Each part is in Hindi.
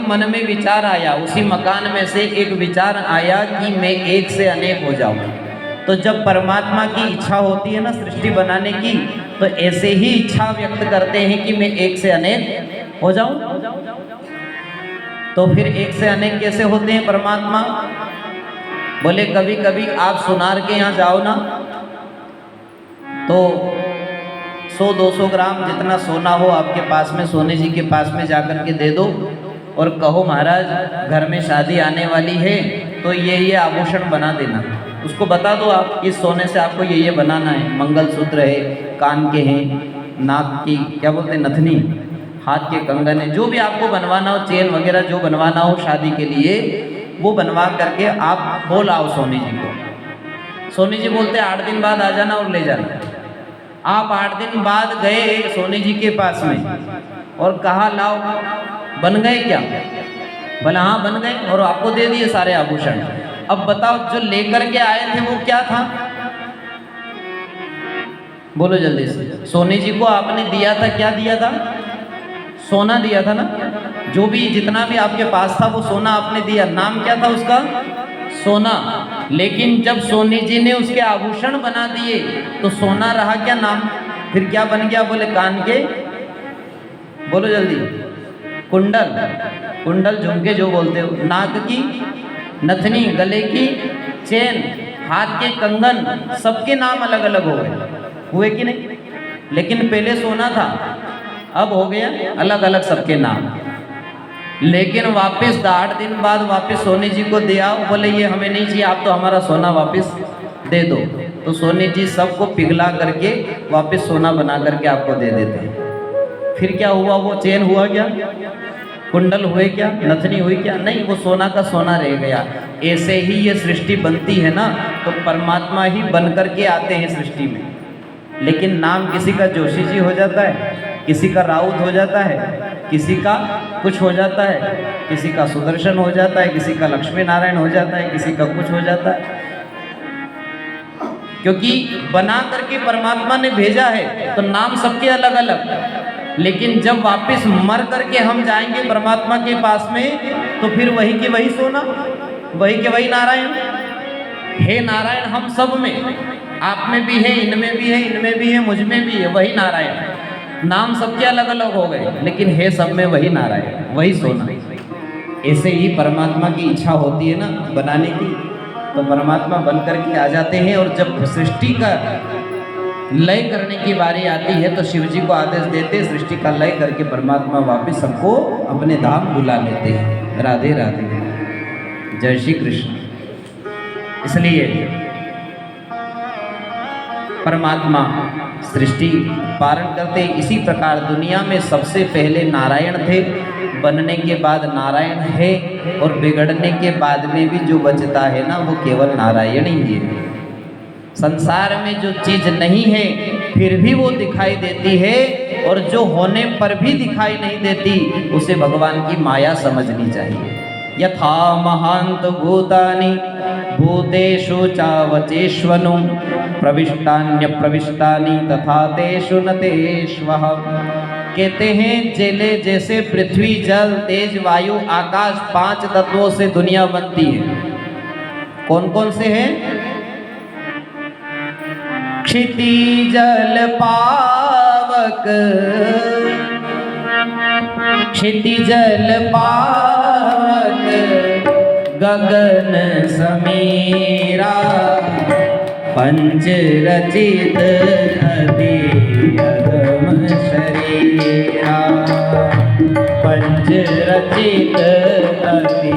मन में विचार आया, उसी मकान में से एक विचार आया कि मैं एक से अनेक हो जाऊं। तो जब परमात्मा की इच्छा होती है ना सृष्टि बनाने की, तो ऐसे ही इच्छा व्यक्त करते हैं कि मैं एक से अनेक हो जाऊं। तो फिर एक से अनेक कैसे होते हैं परमात्मा? बोले कभी कभी आप सोनार के यहाँ जाओ ना, तो 100-200 ग्राम जितना सोना हो आपके पास में, सोने जी के पास में जाकर के दे दो और कहो महाराज घर में शादी आने वाली है तो ये आभूषण बना देना। उसको बता दो आप इस सोने से आपको ये बनाना है, मंगलसूत्र है, कान के हैं, नाक की क्या बोलते हैं नथनी, हाथ के कंगन है, जो भी आपको बनवाना हो, चेन वगैरह जो बनवाना हो शादी के लिए, वो बनवा करके आप बोल आओ सोनी जी को। सोनी जी बोलते 8 दिन बाद आ जाना और ले जाना। आप 8 दिन बाद गए सोनी जी के पास में और कहा लाओ बन गए क्या? बोला हाँ बन गए, और आपको दे दिए सारे आभूषण। अब बताओ जो लेकर के आए थे वो क्या था? बोलो जल्दी से। सोनी जी को आपने दिया था, क्या दिया था? सोना दिया था ना। जो भी जितना भी आपके पास था वो सोना आपने दिया। नाम क्या था उसका? सोना। लेकिन जब सोनी जी ने उसके आभूषण बना दिए तो सोना रहा क्या नाम? फिर क्या बन गया? बोले कान के, बोलो जल्दी, कुंडल, कुंडल झुमके जो बोलते हो, नाक की नथनी, गले की चेन, हाथ के कंगन, सबके नाम अलग अलग हो गए, हुए कि नहीं? लेकिन पहले सोना था, अब हो गया अलग अलग सबके नाम। लेकिन वापस 8 दिन बाद वापस सोनी जी को दे आओ, बोले ये हमें नहीं चाहिए, आप तो हमारा सोना वापस दे दो। तो सोनी जी सबको पिघला करके वापस सोना बना करके आपको दे देते हैं। फिर क्या हुआ? वो चेन हुआ क्या? कुंडल हुए क्या? नथनी हुई क्या? नहीं, वो सोना का सोना रह गया। ऐसे ही ये सृष्टि बनती है ना, तो परमात्मा ही बन करके आते हैं सृष्टि में। लेकिन नाम किसी का जोशी जी हो जाता है, किसी का राउत हो जाता है, किसी का कुछ हो जाता है, किसी का सुदर्शन हो जाता है, किसी का लक्ष्मी नारायण हो जाता है, किसी का कुछ हो जाता है। क्योंकि बना करके परमात्मा ने भेजा है तो नाम सबके अलग अलग। लेकिन जब वापस मर करके हम जाएंगे परमात्मा के पास में, तो फिर वही के वही सोना, वही के वही नारायण। हे नारायण हम सब में, आप में भी है, इनमें भी है, इनमें भी है, मुझ में भी है, वही नारायण। नाम सबके अलग अलग हो गए, लेकिन है सब में वही नारायण, वही सोना। ऐसे ही परमात्मा की इच्छा होती है ना बनाने की, तो परमात्मा बन करके आ जाते हैं। और जब सृष्टि का लय करने की बारी आती है तो शिव जी को आदेश देते, सृष्टि का लय करके परमात्मा वापस सबको अपने धाम बुला लेते हैं। राधे राधे, जय श्री कृष्ण। इसलिए परमात्मा सृष्टि पालन करते। इसी प्रकार दुनिया में सबसे पहले नारायण थे, बनने के बाद नारायण है, और बिगड़ने के बाद में भी जो बचता है ना वो केवल नारायण ही है। संसार में जो चीज नहीं है फिर भी वो दिखाई देती है, और जो होने पर भी दिखाई नहीं देती उसे भगवान की माया समझनी चाहिए। यथा महांत भूतानि भूतेषु चावचेष्वनु प्रविष्टान्य प्रविष्टानि तथा तेषु न तेष्वः। कहते हैं जेले जैसे पृथ्वी, जल, तेज, वायु, आकाश, 5 तत्वों से दुनिया बनती है। कौन कौन से हैं? क्षिति जल पावक, क्षिति जल पावक, गगन समीरा, पंच रचित अति अगम शरीरा, पंच रचित अति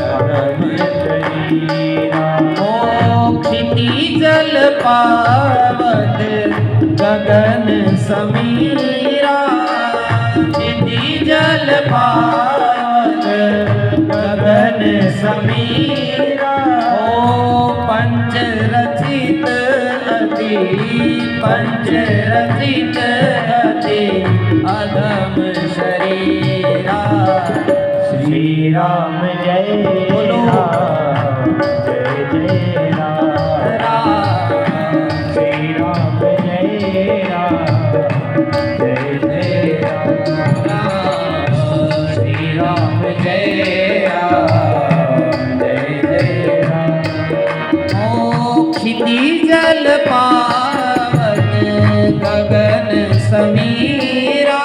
अगम शरीरा। ओ क्षिति जल पावक गगन समीरा, क्षिति जल पावक गगन समीरा। ओ पंच रचित अति, पंच रचित अति अधम शरीरा। श्री राम जय बोलो, जय जय राम, श्री राम जय राम, जय जय राम, श्री राम जय राम जय जय राम। ओ क्षितिजल पावन गगन समीरा,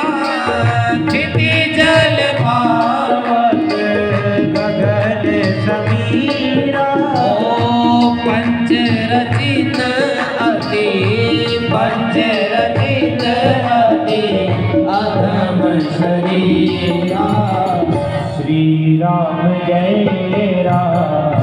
क्षितिजल पावन गगन समीरा। ओ पंचरत्न अति पंचरत्न अति अधम शरीरा। श्री राम जय राम